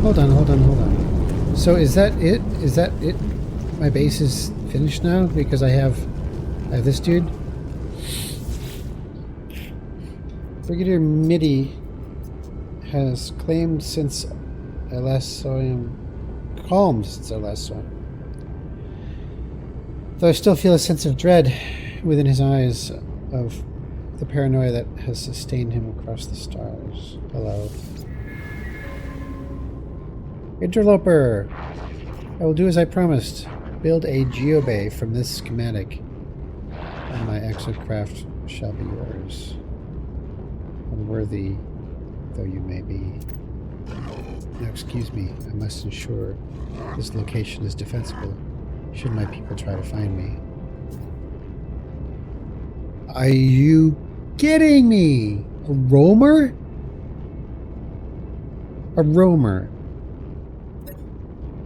Hold on, hold on, hold on. So is that it? Is that it? My base is finished now because I have this dude. Brigadier Mitty has claimed since I last saw him, calmed since I last saw him. Though I still feel a sense of dread within his eyes of the paranoia that has sustained him across the stars. Hello. Interloper! I will do as I promised. Build a geobay from this schematic, and my exocraft shall be yours. Unworthy though you may be. Now excuse me, I must ensure this location is defensible should my people try to find me. Are you kidding me? A roamer? A roamer.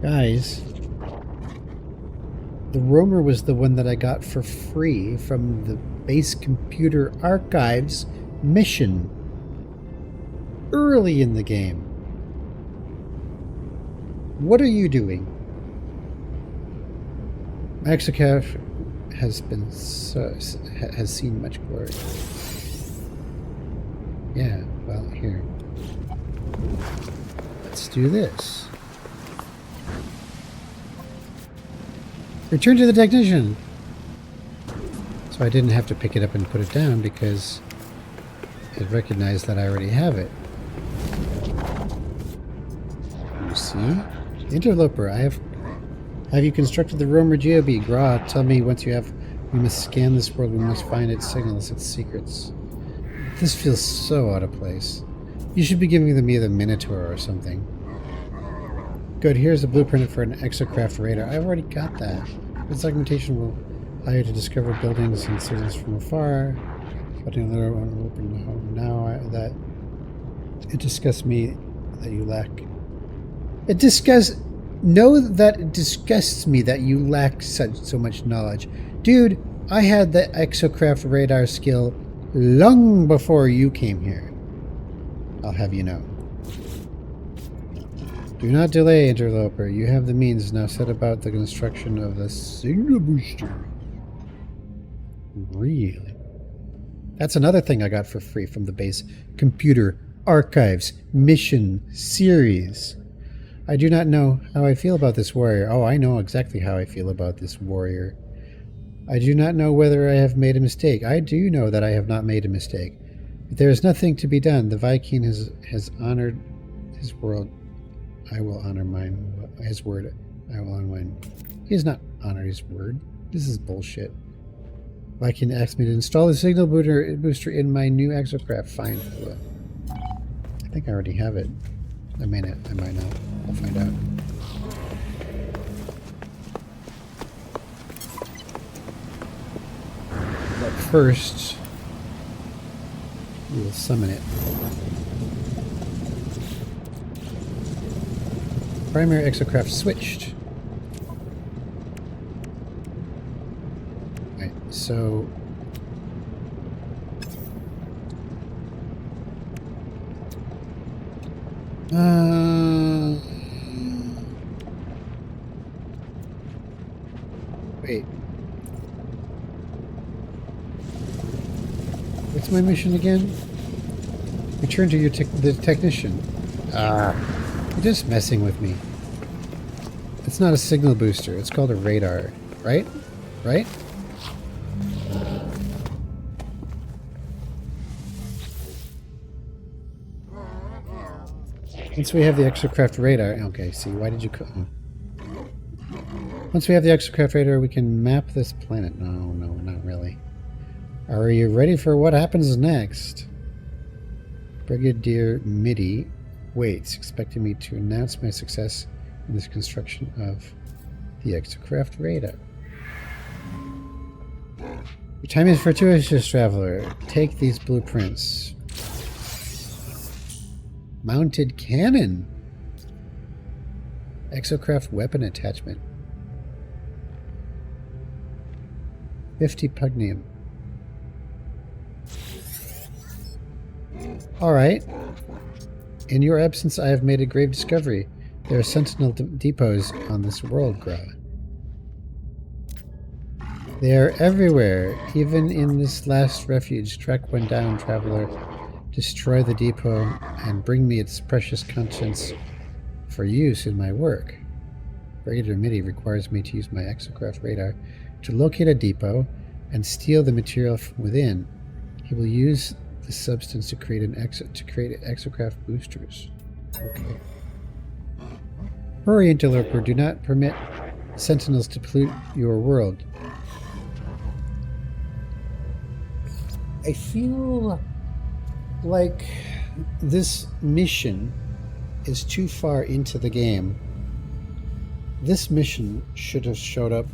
Guys, the roamer was the one that I got for free from the Base Computer Archives mission early in the game. What are you doing? My exocraft has seen much glory. Yeah, well, here. Let's do this. Return to the technician. So I didn't have to pick it up and put it down because it recognized that I already have it. You see? Interloper, have you constructed the roamer geobe? Gra, tell me once you have. We must scan this world. We must find its signals, its secrets. This feels so out of place. You should be giving me the Minotaur or something. Good, here's a blueprint for an exocraft radar. I've already got that. This augmentation will allow you to discover buildings and signals from afar. But another one will open home now that it disgusts me that you lack. It disgusts me that you lack so much knowledge. Dude, I had the exocraft radar skill long before you came here. I'll have you know. Do not delay, Interloper. You have the means. Now set about the construction of the signal booster. Really? That's another thing I got for free from the Base Computer Archives mission series. I do not know how I feel about this warrior. Oh, I know exactly how I feel about this warrior. I do not know whether I have made a mistake. I do know that I have not made a mistake. But there is nothing to be done. The Viking has honored his world. I will honor his word. I will honor mine. He has not honored his word. This is bullshit. Viking asked me to install the signal booster in my new exocraft. Fine. I think I already have it. I might not. I'll find out. But first, we will summon it. Primary exocraft switched. Right, so wait. What's my mission again? Return to the technician. You're just messing with me. It's not a signal booster. It's called a radar, right? Right? Once we have the exocraft radar... Okay, see, why did you... Once we have the exocraft radar, we can map this planet. No, not really. Are you ready for what happens next? Brigadier Mitty waits, expecting me to announce my success in this construction of the exocraft radar. Your time is fortuitous, traveler. Take these blueprints. Mounted cannon. Exocraft weapon attachment. 50 pugnium. Alright. In your absence, I have made a grave discovery. There are sentinel depots on this world, Gra. They are everywhere, even in this last refuge. Track one down, traveler. Destroy the depot and bring me its precious contents for use in my work. Raider MIDI requires me to use my exocraft radar to locate a depot and steal the material from within. He will use the substance to create exocraft boosters. Okay. Hurry, interloper. Do not permit sentinels to pollute your world. I feel like this mission is too far into the game. This mission should have showed up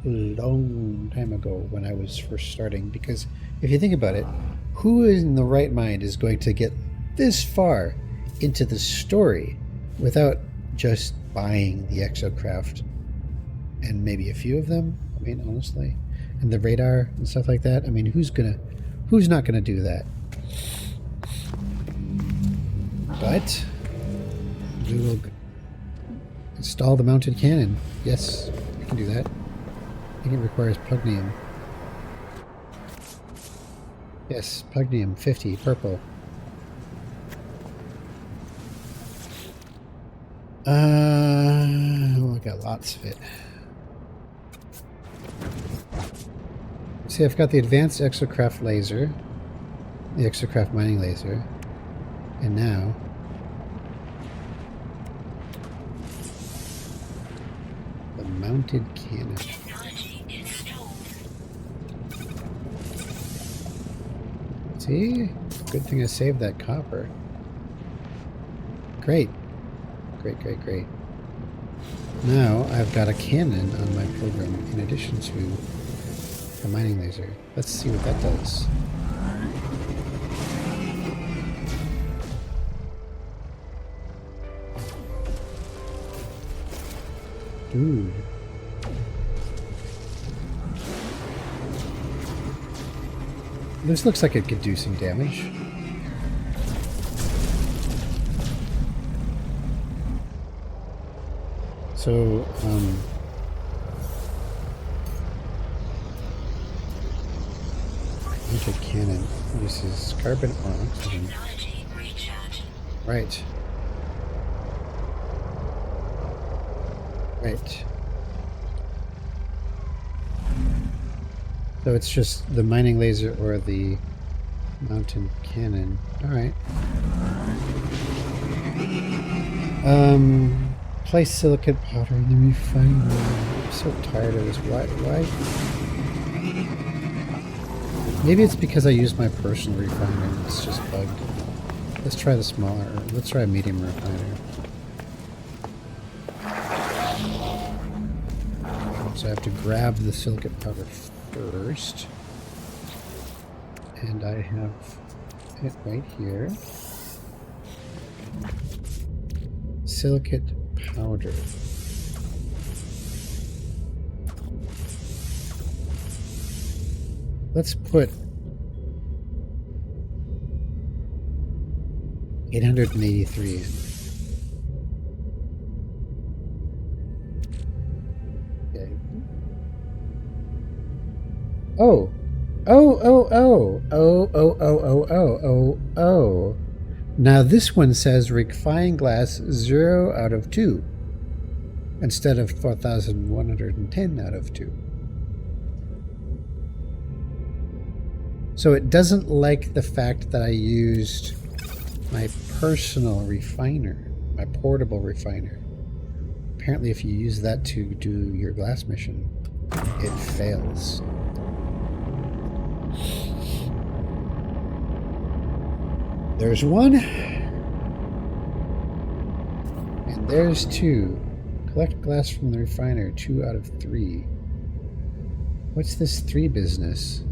a long time ago when I was first starting, because if you think about it, who in the right mind is going to get this far into the story without just buying the exocraft and maybe a few of them? I mean, honestly, and the radar and stuff like that. I mean, who's not gonna do that? But we will install the mounted cannon. Yes, we can do that. I think it requires pugnium. Yes, pugnium 50, purple. I got lots of it. See, I've got the advanced exocraft laser, the exocraft mining laser, and now the mounted cannon. See? Good thing I saved that copper. Great. Great, great, great. Now I've got a cannon on my program in addition to a mining laser. Let's see what that does. Dude. This looks like it could do some damage. So, mounted cannon uses carbon or oxygen. Right. Right. So it's just the mining laser or the mountain cannon. Alright. Place silicate powder in the refinery. I'm so tired of this. Why? Maybe it's because I use my personal refiner and it's just bugged. Let's try the smaller, let's try a medium refiner. So I have to grab the silicate powder first. And I have it right here. Silicate powder. Let's put 883 in. Okay. Oh. Oh. Now this one says refined glass 0 out of 2 instead of 4,110 out of 2. So it doesn't like the fact that I used my personal refiner, my portable refiner. Apparently if you use that to do your glass mission, it fails. There's one. And there's 2. Collect glass from the refiner, 2 out of 3. What's this 3 business?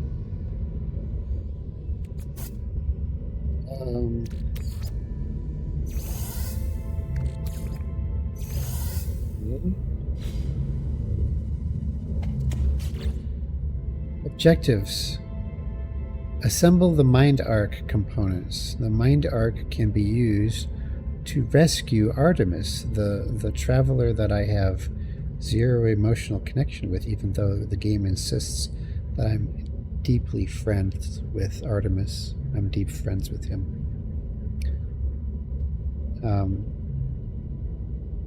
Objectives. Assemble the Mind Arc components. The Mind Arc can be used to rescue Artemis, the traveler that I have zero emotional connection with, even though the game insists that I'm deeply friends with Artemis. I'm deep friends with him.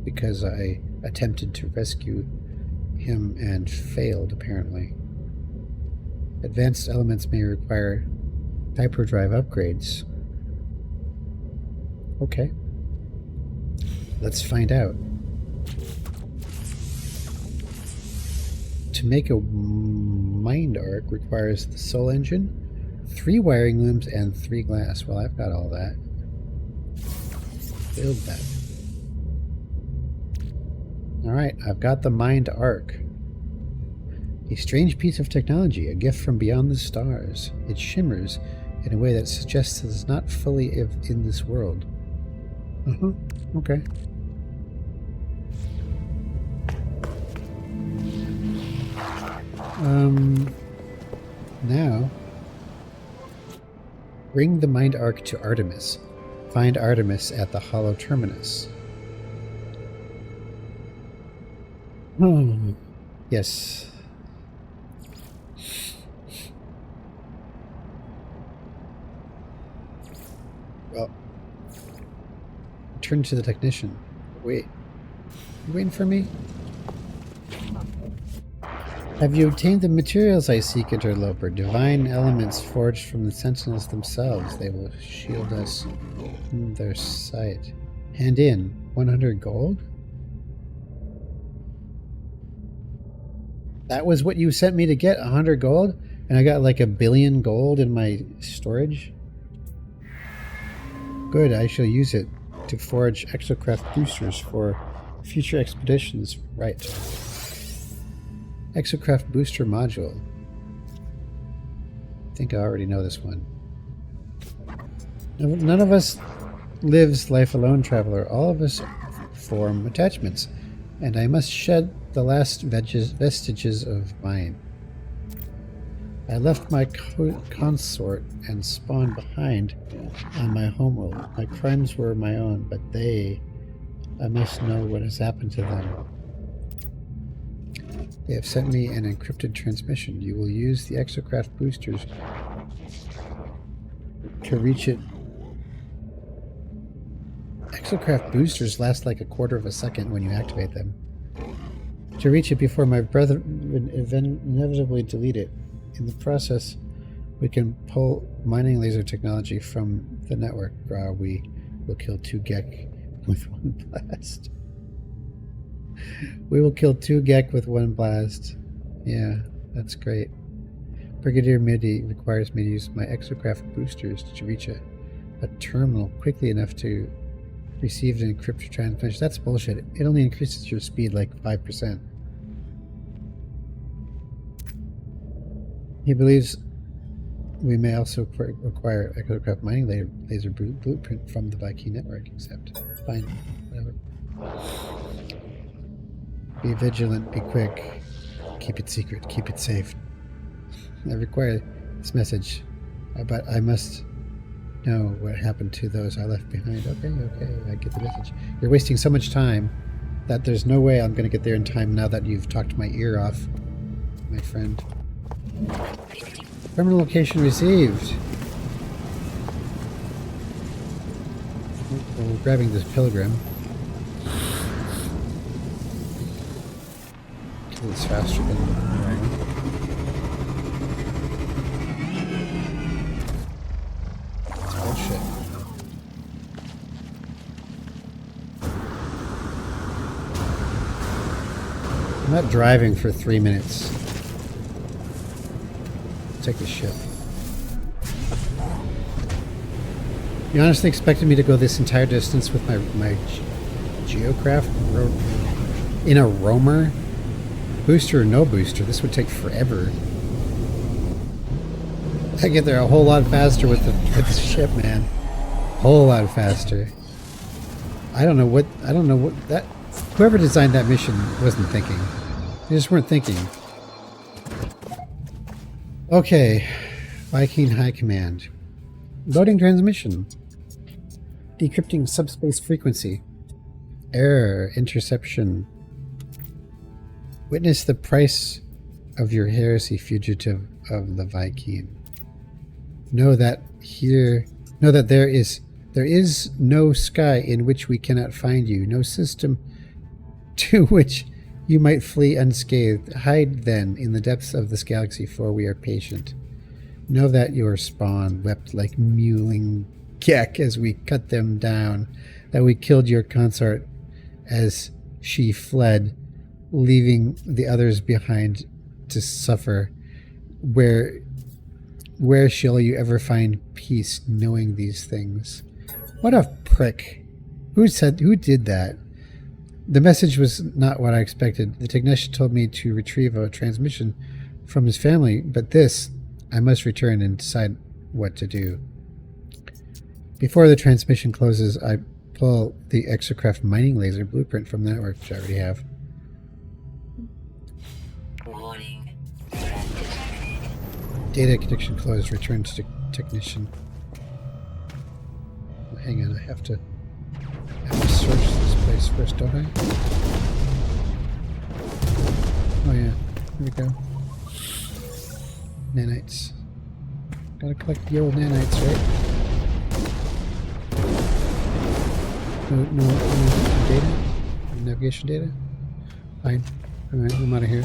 Because I attempted to rescue him and failed, apparently. Advanced elements may require hyperdrive upgrades. Okay. Let's find out. To make a mind arc requires the soul engine, 3 wiring looms, and 3 glass. Well, I've got all that. Build that. Alright, I've got the mind arc. A strange piece of technology, a gift from beyond the stars. It shimmers in a way that suggests it is not fully in this world. Okay. Now, bring the mind arc to Artemis. Find Artemis at the Hollow Terminus. Yes. Well, turn to the technician. Wait. You waiting for me? Have you obtained the materials I seek, Interloper? Divine elements forged from the Sentinels themselves. They will shield us from their sight. Hand in 100 gold? That was what you sent me to get, 100 gold? And I got like 1 billion gold in my storage? Good, I shall use it to forge exocraft boosters for future expeditions. Right. Exocraft booster module. I think I already know this one. None of us lives life alone, traveler. All of us form attachments, and I must shed the last vestiges of mine. I left my consort and spawned behind on my homeworld. My crimes were my own, but I must know what has happened to them. They have sent me an encrypted transmission. You will use the exocraft boosters to reach it. Exocraft boosters last like 1/4 of a second when you activate them. To reach it before my brother would inevitably delete it. In the process, we can pull mining laser technology from the network. We will kill 2 Gek with 1 blast. We will kill 2 Gek with 1 blast. Yeah, that's great. Brigadier Midi requires me to use my exocraft boosters to reach a terminal quickly enough to receive an encrypted transmission. That's bullshit. It only increases your speed like 5%. He believes we may also acquire exocraft mining laser blueprint from the Vy'keen network, except fine, whatever. Be vigilant, be quick, keep it secret, keep it safe. I require this message, but I must know what happened to those I left behind. Okay, I get the message. You're wasting so much time that there's no way I'm going to get there in time now that you've talked my ear off, my friend. Terminal location received. We're grabbing this pilgrim. Kill this faster than right. That's bullshit. I'm not driving for 3 minutes. Take the ship. You honestly expected me to go this entire distance with my geocraft in a roamer? Booster or no booster, this would take forever. I get there a whole lot faster with the ship, man. Whole lot faster. I don't know what that whoever designed that mission wasn't thinking. They just weren't thinking. Okay, Vy'keen High Command. Loading transmission. Decrypting subspace frequency. Error. Interception. Witness the price of your heresy, fugitive of the Vy'keen. Know that there is no sky in which we cannot find you, no system to which you might flee unscathed. Hide then in the depths of this galaxy, for we are patient. Know that your spawn wept like mewling Gek as we cut them down, that we killed your consort as she fled, leaving the others behind to suffer. Where shall you ever find peace knowing these things? What a prick. Who did that? The message was not what I expected. The technician told me to retrieve a transmission from his family, but this, I must return and decide what to do. Before the transmission closes, I pull the Exocraft mining laser blueprint from the network, which I already have. Warning. Data connection closed. Return to technician. Hang on, I have to search this place first, don't I? Oh yeah, here we go. Nanites. Gotta collect the old nanites, right? No data? No navigation data? Fine. Alright, I'm out of here.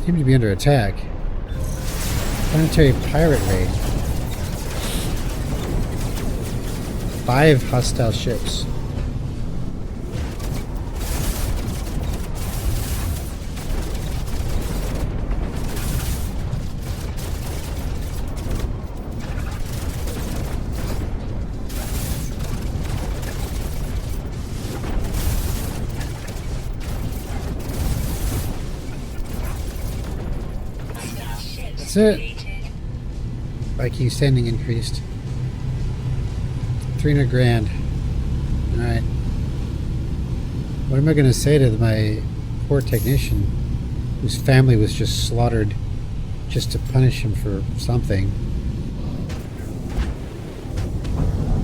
Seem to be under attack. Planetary pirate raid. 5 hostile ships. That's it. Vy'keen standing increased. 300 grand. Alright. What am I going to say to my poor technician whose family was just slaughtered just to punish him for something?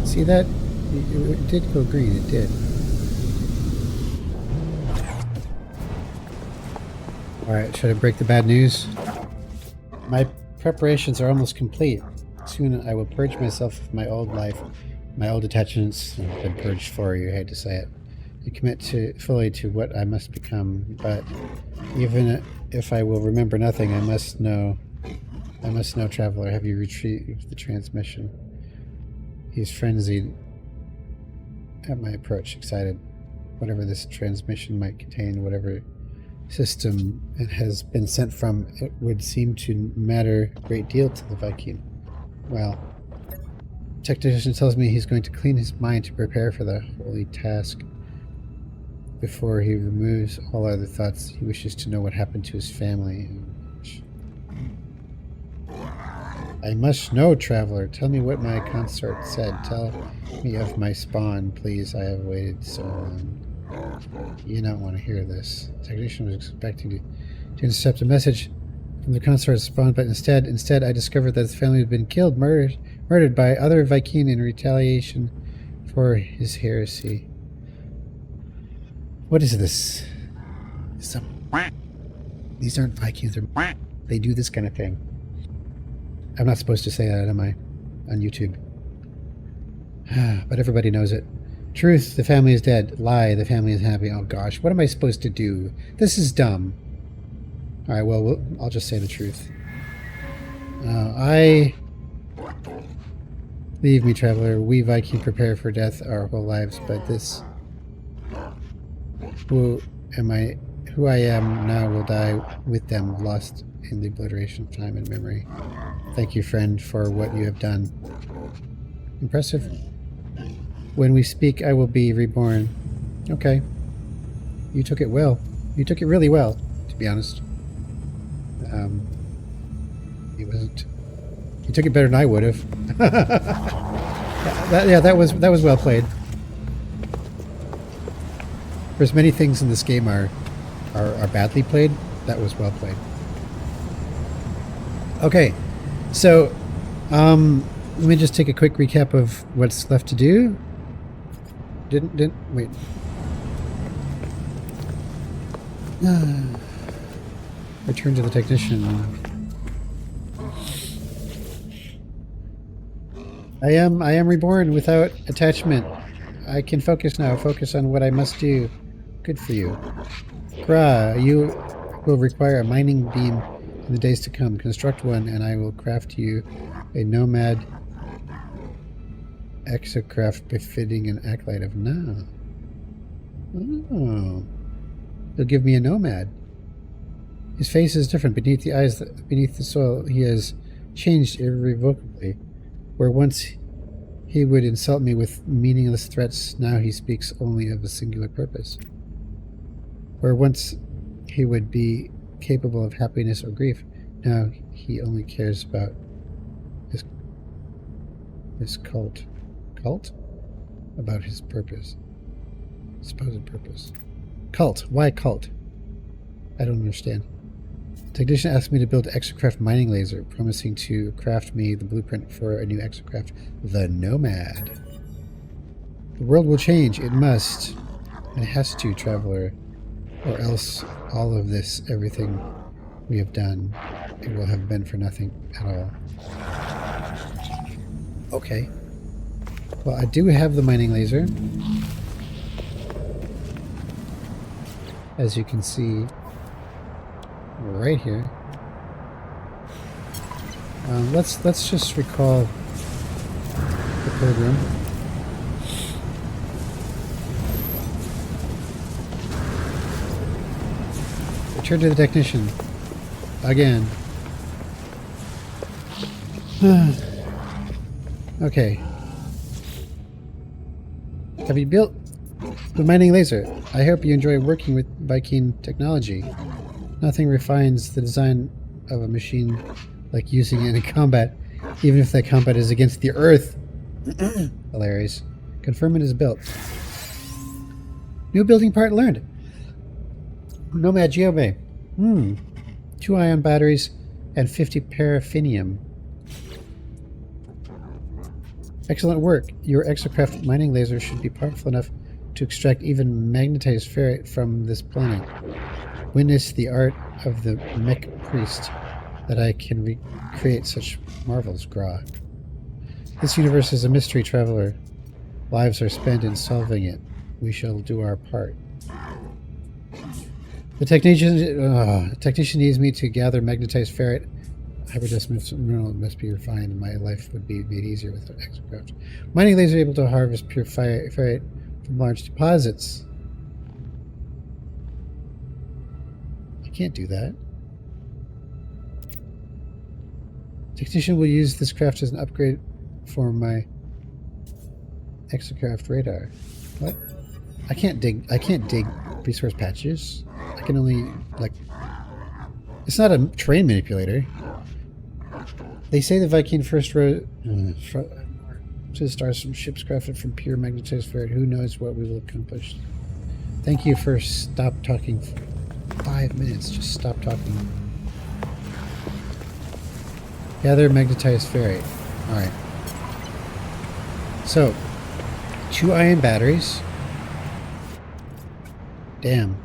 See that? It did go green. It did. Alright, should I break the bad news? My preparations are almost complete. Soon I will purge myself of my old life. My old attachments have been purged for you, I hate to say it. I commit fully to what I must become, but even if I will remember nothing, I must know, traveler, have you retrieved the transmission? He's frenzied at my approach, excited. Whatever this transmission might contain, whatever system it has been sent from, it would seem to matter a great deal to the Vy'keen. Well, technician tells me he's going to clean his mind to prepare for the holy task. Before he removes all other thoughts, he wishes to know what happened to his family. I must know, traveler. Tell me what my consort said. Tell me of my spawn, please. I have waited so long. You don't want to hear this. The technician was expecting to intercept a message from the consort's spawn, but instead I discovered that his family had been killed, murdered by other Vy'keen in retaliation for his heresy. What is this? These aren't Vy'keens. They do this kind of thing. I'm not supposed to say that, am I? On YouTube. But everybody knows it. Truth, the family is dead. Lie, the family is happy. Oh gosh, what am I supposed to do? This is dumb. Alright, well, I'll just say the truth. Leave me, traveler. We Vy'keen prepare for death our whole lives, but this... Who I am now will die with them, lost in the obliteration of time and memory. Thank you, friend, for what you have done. Impressive. When we speak, I will be reborn. Okay. You took it well. You took it really well, to be honest. He wasn't... You took it better than I would have. That was well played. There's many things in this game are badly played. That was well played. Okay, so Let me just take a quick recap of what's left to do. Wait. Return to the technician. I am reborn without attachment. I can focus now. Focus on what I must do. Good for you. Gra, you will require a mining beam in the days to come. Construct one, and I will craft you a nomad exocraft befitting an acolyte of now. Oh. He'll give me a nomad. His face is different. Beneath the eyes, beneath the soil, he has changed irrevocably. Where once he would insult me with meaningless threats, now he speaks only of a singular purpose. Where once he would be capable of happiness or grief, now he only cares about his cult. Cult? About his purpose. Supposed purpose. Cult. Why cult? I don't understand. The technician asked me to build an exocraft mining laser, promising to craft me the blueprint for a new exocraft, the Nomad. The world will change. It must. It has to, traveler. Or else all of this, everything we have done, it will have been for nothing at all. Okay. Well, I do have the mining laser. As you can see right here. Let's just recall the program. Return to the technician. Again. Okay. Have you built the mining laser? I hope you enjoy working with Viking technology. Nothing refines the design of a machine like using it in combat, even if that combat is against the Earth. Hilarious. Confirm it is built. New building part learned. Nomad Geobay. 2 ion batteries and 50 paraffinium. Excellent work. Your exocraft mining laser should be powerful enough to extract even magnetized ferrite from this planet. Witness the art of the mech priest that I can recreate such marvels, Gra. This universe is a mystery, traveler. Lives are spent in solving it. We shall do our part. The technician needs me to gather magnetized ferrite. Hyperdust mineral must be refined, and my life would be made easier with the exocraft. Mining lasers are able to harvest pure ferrite from large deposits. I can't do that. Technician will use this craft as an upgrade for my exocraft radar. What? I can't dig resource patches. I can only, like... It's not a terrain manipulator. They say the Viking first rose to the stars from ships crafted from pure magnetized ferrite. Who knows what we will accomplish? Thank you for stop talking for 5 minutes. Just stop talking. Gather magnetized ferrite. Alright. So, 2 ion batteries. Damn.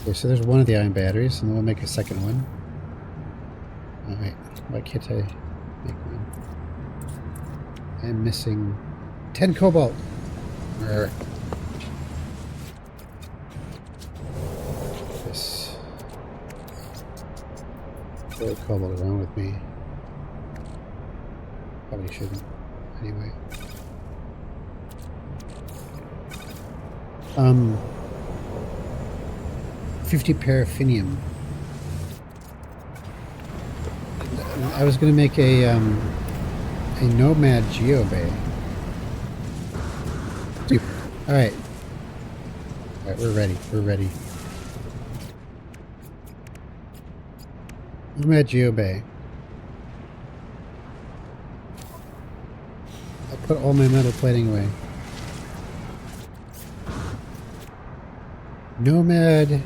Okay, so there's one of the ion batteries, and then we'll make a second one. Alright, why can't I make one? I'm missing 10 cobalt. This. Throw cobalt around with me. Probably shouldn't. Anyway. 50 paraffinium. I was going to make a Nomad Geobay. Alright. Alright, we're ready. We're ready. Nomad Geobay. I'll put all my metal plating away. Nomad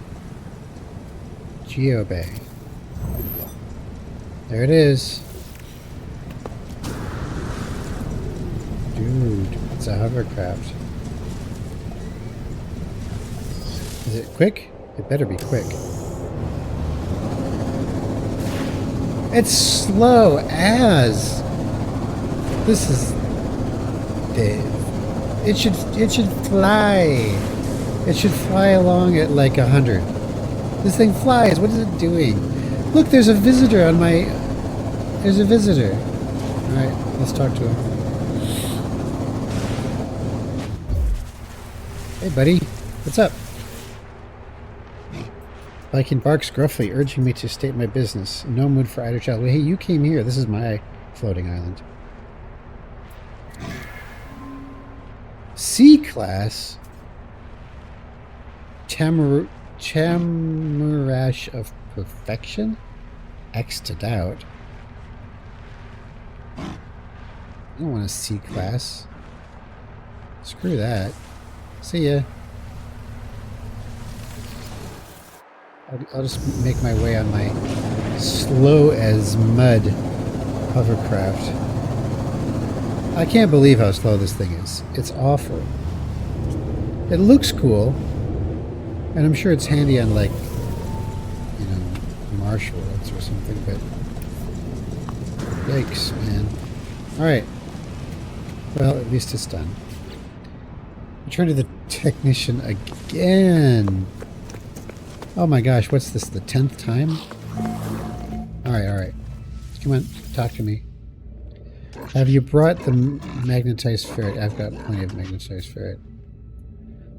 Geobay. There it is. Dude, it's a hovercraft. Is it quick? It better be quick. It's slow as. This is. It should fly. It should fly along at like 100. This thing flies. What is it doing? Look, there's a visitor on my. There's a visitor. All right, let's talk to him. Hey, buddy. What's up? Viking barks gruffly, urging me to state my business. No mood for idle child. Hey, you came here. This is my floating island. C-class? Chamurash of perfection? X to doubt. I don't want a C-class. Screw that. See ya. I'll just make my way on my slow as mud hovercraft. I can't believe how slow this thing is. It's awful. It looks cool, and I'm sure it's handy on, like, you know, marsh worlds or something, but yikes, man. Alright. Well, at least it's done. Return to the technician again. Oh my gosh, what's this, the 10th time? Alright. Come on, talk to me. Have you brought the magnetized ferret? I've got plenty of magnetized ferret.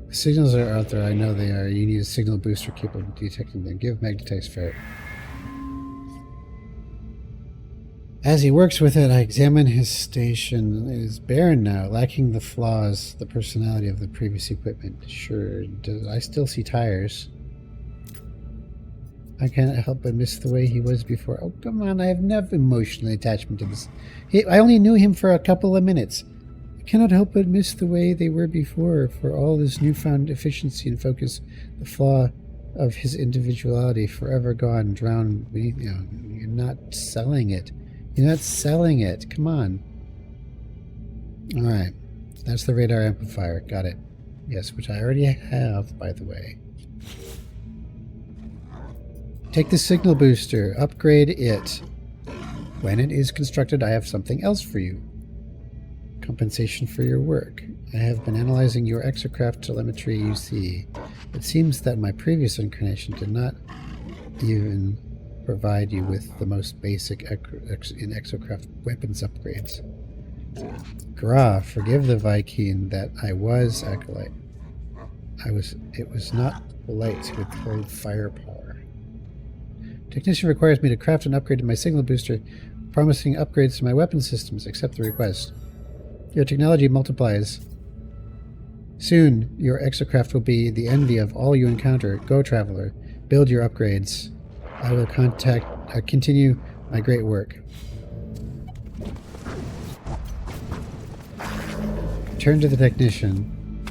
The signals are out there, I know they are. You need a signal booster capable of detecting them. Give magnetized ferret. As he works with it, I examine his station. It is barren now, lacking the flaws, the personality of the previous equipment. Sure, I still see tires. I can't help but miss the way he was before. Oh, come on, I have no emotional attachment to this. I only knew him for a couple of minutes. I cannot help but miss the way they were before, for all this newfound efficiency and focus, the flaw of his individuality forever gone, drowned beneath, you know, you're not selling it. You're not selling it. Come on. Alright. That's the radar amplifier. Got it. Yes, which I already have, by the way. Take the signal booster. Upgrade it. When it is constructed, I have something else for you. Compensation for your work. I have been analyzing your exocraft telemetry UC. It seems that my previous incarnation did not even provide you with the most basic in exocraft weapons upgrades. Gra, forgive the Viking that I was acolyte. It was not polite to withhold firepower. Technician requires me to craft an upgrade to my signal booster, promising upgrades to my weapon systems. Accept the request. Your technology multiplies. Soon, your exocraft will be the envy of all you encounter. Go, traveler. Build your upgrades. I will continue my great work. Turn to the technician.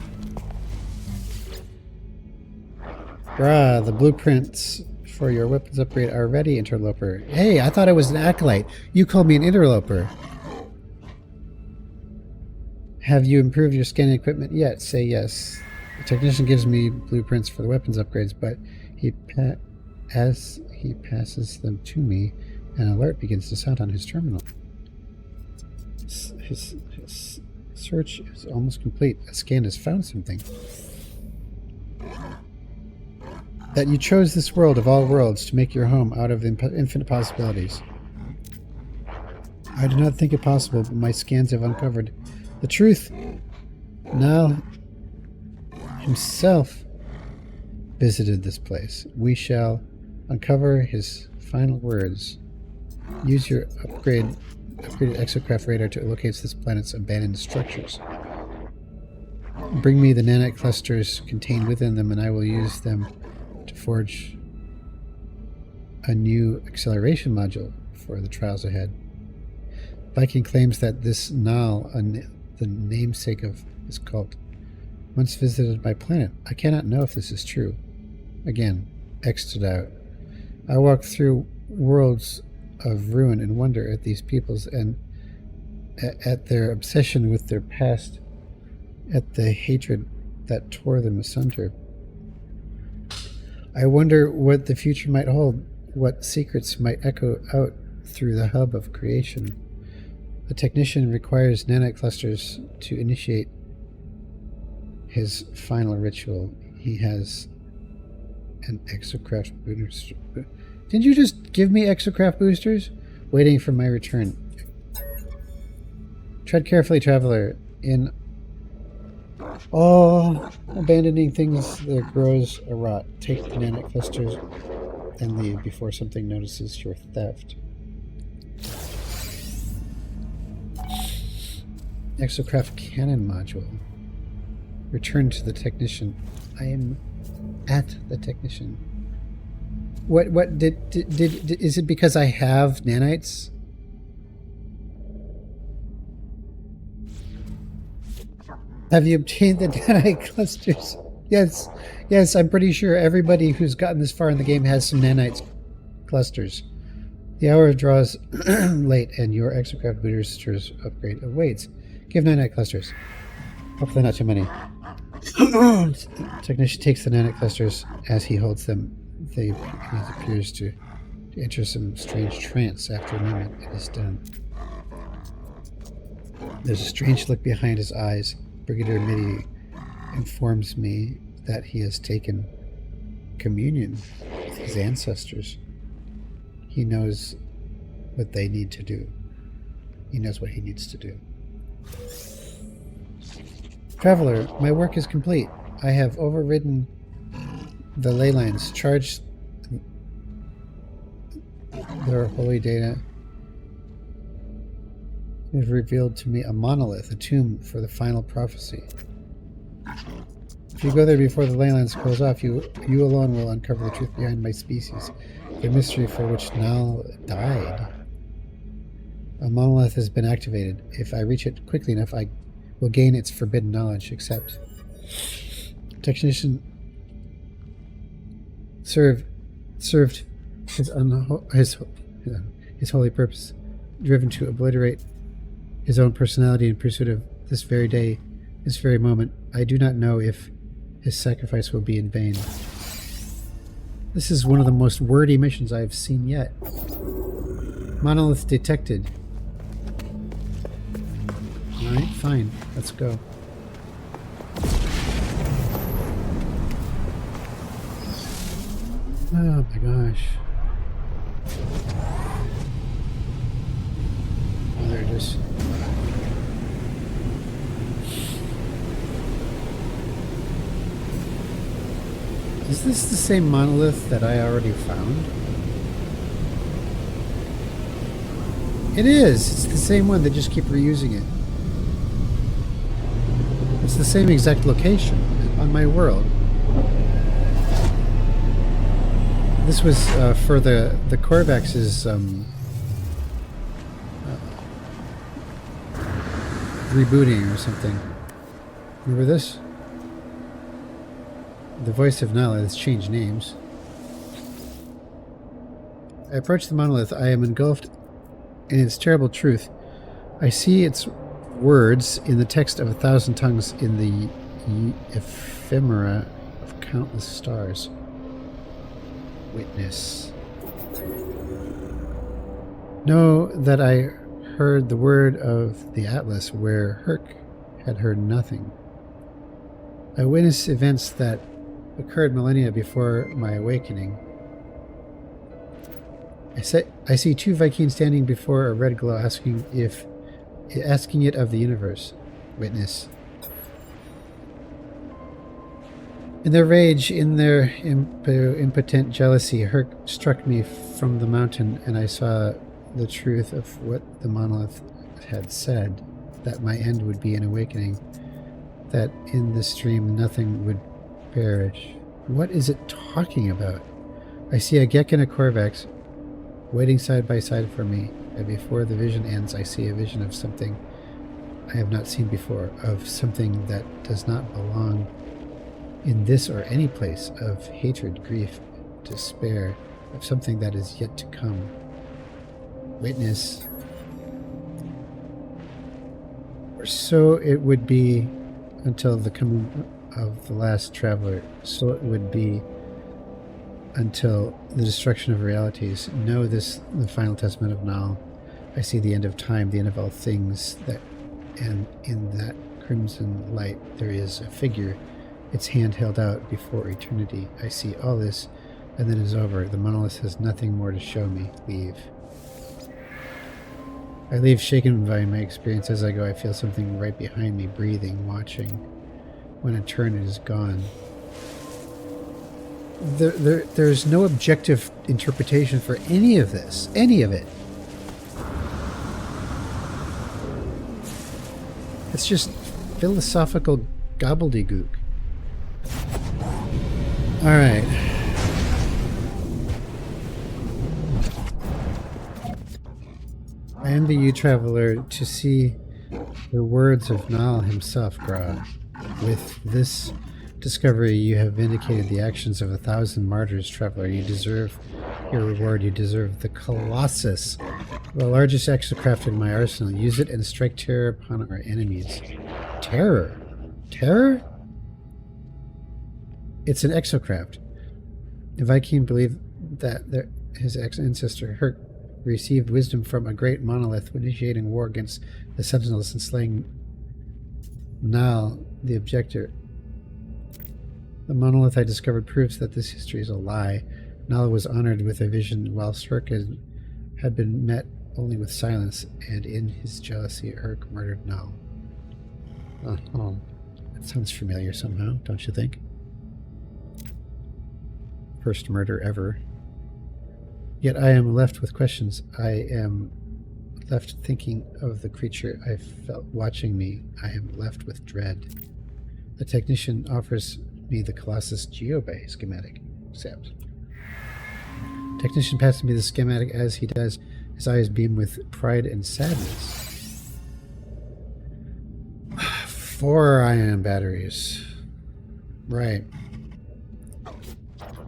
Brah, the blueprints for your weapons upgrade are ready, interloper. Hey, I thought I was an acolyte. You called me an interloper. Have you improved your scanning equipment yet? Say yes. The technician gives me blueprints for the weapons upgrades, but as he passes them to me, an alert begins to sound on his terminal. His search is almost complete. A scan has found something. That you chose this world of all worlds to make your home out of infinite possibilities. I do not think it possible, but my scans have uncovered the truth. Nal himself visited this place. We shall uncover his final words. Use your upgraded exocraft radar to locate this planet's abandoned structures. Bring me the nanite clusters contained within them, and I will use them to forge a new acceleration module for the trials ahead. Viking claims that this Nal, the namesake of his cult, once visited my planet. I cannot know if this is true. Again, X to doubt. I walked through worlds of ruin and wonder at these peoples and at their obsession with their past, at the hatred that tore them asunder. I wonder what the future might hold, what secrets might echo out through the hub of creation. The technician requires nanite clusters to initiate his final ritual. He has an exocraft booster. Didn't you just give me exocraft boosters? Waiting for my return. Tread carefully, traveler. In all abandoning things, there grows a rot. Take the nanite clusters and leave before something notices your theft. Exocraft cannon module. Return to the technician. I am at the technician. What did is it because I have nanites? Have you obtained the nanite clusters? Yes, I'm pretty sure everybody who's gotten this far in the game has some nanite clusters. The hour draws late and your exocraft boosters upgrade awaits. Give nanite clusters. Hopefully not too many. Technician takes the nanite clusters. As he holds them, he appears to enter some strange trance. After a moment, it is done. There's a strange look behind his eyes. Brigadier Mitty informs me that he has taken communion with his ancestors. He knows what they need to do. He knows what he needs to do. Traveler, my work is complete. I have overridden the ley lines, charged their holy data. It has revealed to me a monolith, a tomb for the final prophecy. If you go there before the ley lines close off, you alone will uncover the truth behind my species, the mystery for which Nal died. A monolith has been activated. If I reach it quickly enough, I will gain its forbidden knowledge. Accept. Technician served his holy purpose, driven to obliterate his own personality in pursuit of this very day, this very moment. I do not know if his sacrifice will be in vain. This is one of the most wordy missions I have seen yet. Monolith detected. Alright, fine. Let's go. Oh my gosh. Oh, there it is. Is this the same monolith that I already found? It is! It's the same one. They just keep reusing it. It's the same exact location on my world. This was for the Korvax's rebooting or something. Remember this? The voice of Nala has changed names. I approach the monolith. I am engulfed in its terrible truth. I see its words in the text of 1,000 tongues, in the ephemera of countless stars. Witness. Know that I heard the word of the Atlas where Herc had heard nothing. I witness events that occurred millennia before my awakening. I see two Vikings standing before a red glow, asking it of the universe. Witness. In their rage, in their impotent jealousy, Herc struck me from the mountain, and I saw the truth of what the monolith had said, that my end would be an awakening, that in the stream nothing would perish. What is it talking about? I see a Gek and a Korvax waiting side by side for me, and before the vision ends, I see a vision of something I have not seen before, of something that does not belong in this or any place, of hatred, grief, despair, of something that is yet to come. Witness. Or so it would be until the coming of the last traveler. So it would be until the destruction of realities. Know this, the final testament of Nal. I see the end of time, the end of all things, and in that crimson light there is a figure, its hand held out before eternity. I see all this, and then it is over. The monolith has nothing more to show me. Leave. I leave, shaken by my experience. As I go, I feel something right behind me, breathing, watching. When I turn, it is gone. There's no objective interpretation for any of this. Any of it. It's just philosophical gobbledygook. Alright. I envy you, traveler, to see the words of Nal himself, Gra. With this discovery, you have vindicated the actions of 1,000 martyrs, traveler. You deserve your reward. You deserve the Colossus, the largest exocraft in my arsenal. Use it and strike terror upon our enemies. Terror? Terror? It's an exocraft. The Viking believed that his ancestor Herc received wisdom from a great monolith, initiating war against the Sentinels and slaying Nal, the objector. The monolith I discovered proves that this history is a lie. Nal was honored with a vision, while Herc had been met only with silence, and in his jealousy, Herc murdered Nal. Oh, that sounds familiar somehow, don't you think? First murder ever. Yet I am left with questions. I am left thinking of the creature I felt watching me. I am left with dread. The technician offers me the Colossus Geobay schematic. Accept. Technician passes me the schematic. As he does, his eyes beam with pride and sadness. 4 ion batteries. Right.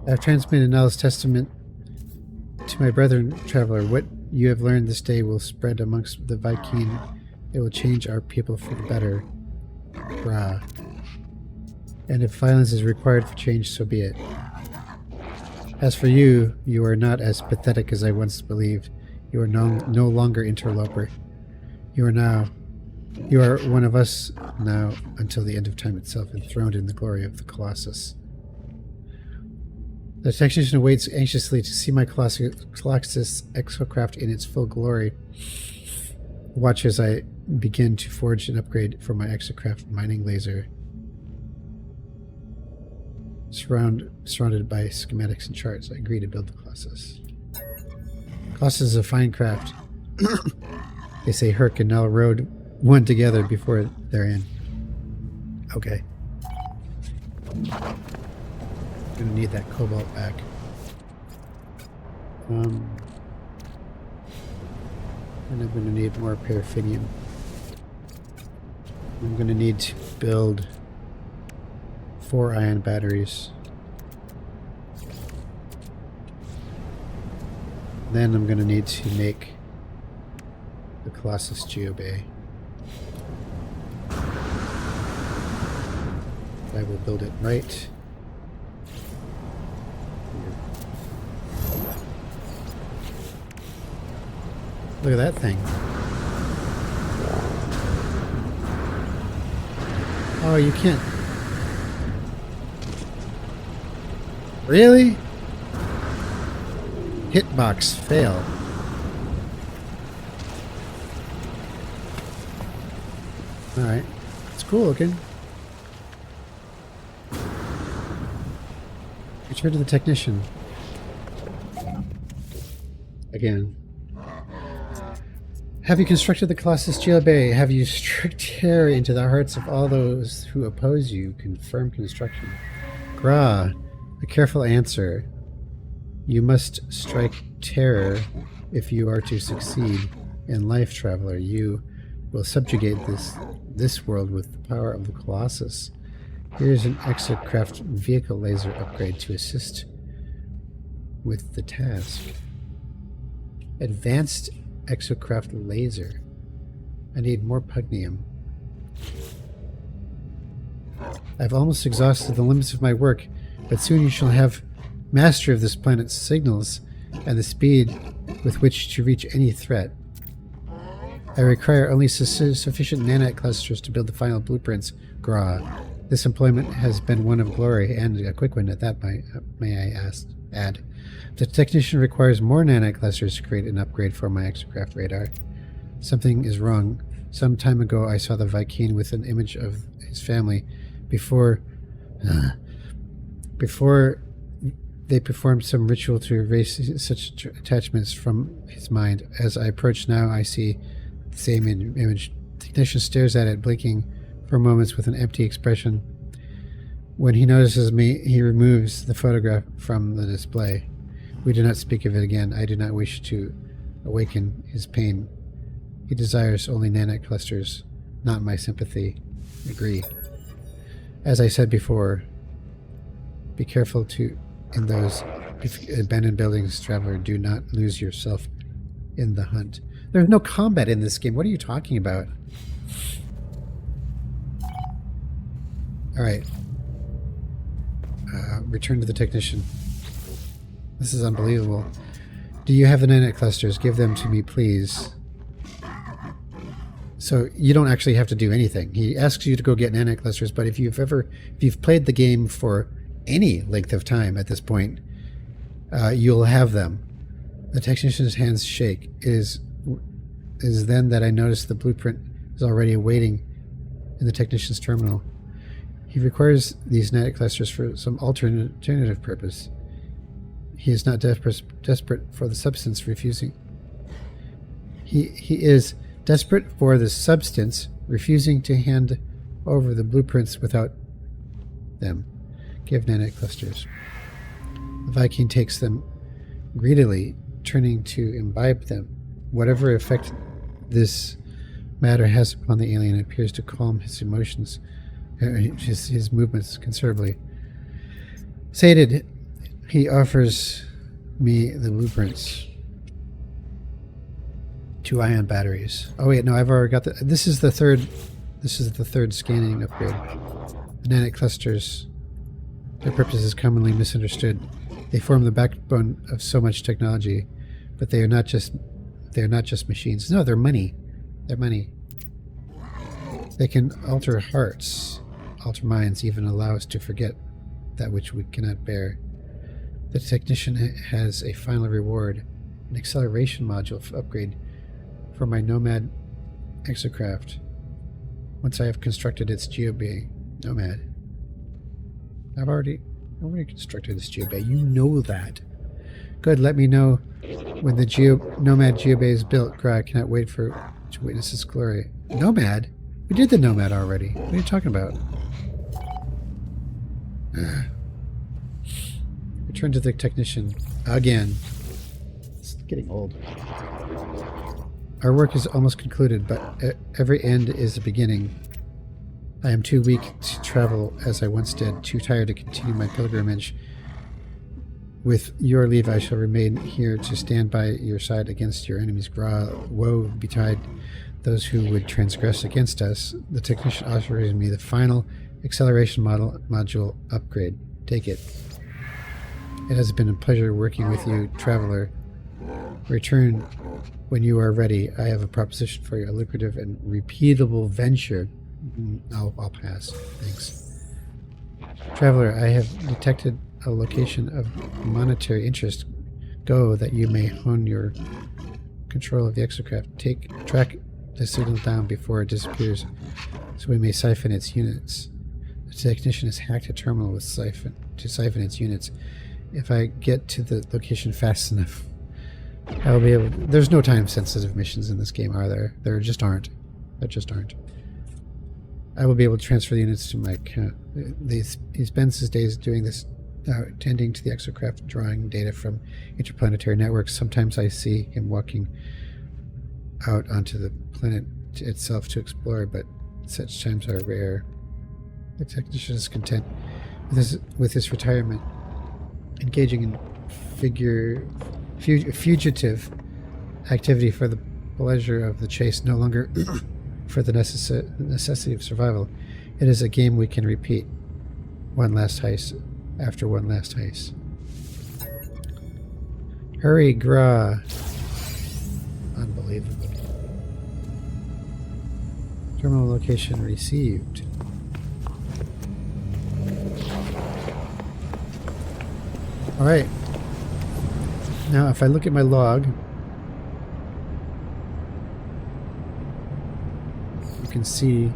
I have transmitted Nal's testament to my brethren, traveler. What you have learned this day will spread amongst the Viking. It will change our people for the better. Rah. And if violence is required for change, so be it. As for you, you are not as pathetic as I once believed. You are no longer interloper. You are one of us now until the end of time itself, enthroned in the glory of the Colossus. The technician awaits anxiously to see my Colossus exocraft in its full glory. Watch as I begin to forge an upgrade for my exocraft mining laser. Surrounded by schematics and charts, I agree to build the Colossus. Colossus is a fine craft. They say Herc and Nal rode one together before their end. Okay. Gonna need that cobalt back. And I'm gonna need more paraffinium. I'm gonna need to build 4 ion batteries. Then I'm gonna need to make the Colossus Geobay. I will build it right here. Look at that thing. Oh, you can't. Really? Hitbox fail. Alright. It's cool looking. Return to the technician. Again. Have you constructed the Colossus Geobay? Have you struck terror into the hearts of all those who oppose you? Confirm construction. Gra, a careful answer. You must strike terror if you are to succeed in life, traveler. You will subjugate this world with the power of the Colossus. Here's an exocraft vehicle laser upgrade to assist with the task. Advanced exocraft laser. I need more pugnium. I've almost exhausted the limits of my work, but soon you shall have mastery of this planet's signals and the speed with which to reach any threat. I require only sufficient nanite clusters to build the final blueprints, Gra. This employment has been one of glory, and a quick one at that, may I add. The technician requires more nanite clusters to create an upgrade for my exocraft radar. Something is wrong. Some time ago I saw the Vy'keen with an image of his family before they performed some ritual to erase such attachments from his mind. As I approach now, I see the same image. The technician stares at it, blinking for moments with an empty expression. When he notices me, he removes the photograph from the display. We do not speak of it again. I do not wish to awaken his pain. He desires only nanite clusters, not my sympathy. Agree. As I said before, be careful in those abandoned buildings, traveler. Do not lose yourself in the hunt. There's no combat in this game. What are you talking about? Alright. Return to the technician. This is unbelievable. Do you have the nanite clusters? Give them to me, please. So you don't actually have to do anything. He asks you to go get nanite clusters, but if you've played the game for any length of time at this point, you'll have them. The technician's hands shake. It is then that I notice the blueprint is already awaiting in the technician's terminal. He requires these nanite clusters for some alternative purpose. He is not desperate for the substance, refusing. He is desperate for the substance, refusing to hand over the blueprints without them. Give nanite clusters. The Vy'keen takes them greedily, turning to imbibe them. Whatever effect this matter has upon the alien appears to calm his emotions, his movements considerably. Sated, he offers me the blueprints. 2 ion batteries. Oh wait, no, I've already got the. This is the third scanning upgrade. The nanite clusters. Their purpose is commonly misunderstood. They form the backbone of so much technology, but they are not just machines. No, they're money. They're money. They can alter hearts, alter minds, even allow us to forget that which we cannot bear. The technician has a final reward, an acceleration module upgrade for my Nomad exocraft. Once I have constructed its geobay, Nomad. I've already constructed this geobay. You know that. Good. Let me know when the Nomad geobay is built. Gra, I cannot wait to witness its glory. Nomad? We did the Nomad already. What are you talking about? Return to the technician again. It's getting old. Our work is almost concluded, but every end is a beginning. I am too weak to travel as I once did, too tired to continue my pilgrimage. With your leave, I shall remain here to stand by your side against your enemies. Gra, woe betide those who would transgress against us. The technician offers me the final acceleration module upgrade. Take it. It has been a pleasure working with you, traveler. Return when you are ready. I have a proposition for you, a lucrative and repeatable venture. I'll pass. Thanks. Traveler, I have detected a location of monetary interest. Go, that you may hone your control of the exocraft. Track the signal down before it disappears, so we may siphon its units. The technician has hacked a terminal to siphon its units. If I get to the location fast enough, I will be able. There's no time-sensitive missions in this game, are there? There just aren't. There just aren't. I will be able to transfer the units to my account. He spends his days doing this, tending to the exocraft, drawing data from interplanetary networks. Sometimes I see him walking out onto the planet itself to explore, but such times are rare. The technician is content with his retirement, engaging in fugitive activity for the pleasure of the chase no longer for the necessity of survival. It is a game we can repeat. One last heist after one last heist. Hurry, Gra. Unbelievable. Terminal location received. Alright. Now, if I look at my log, you can see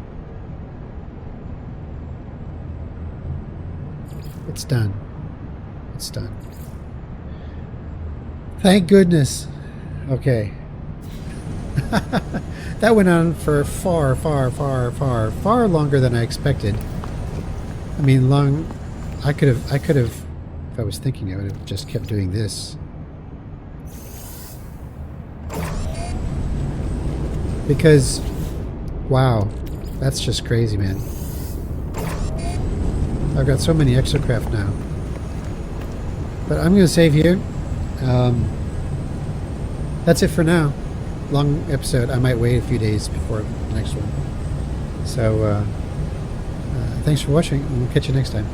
it's done. It's done. Thank goodness. Okay. That went on for far longer than I expected. I mean, I could have, if I was thinking, I would have just kept doing this. Because, wow, that's just crazy, man. I've got so many exocraft now. But I'm going to save here. That's it for now. Long episode. I might wait a few days before the next one. So, thanks for watching, and we'll catch you next time.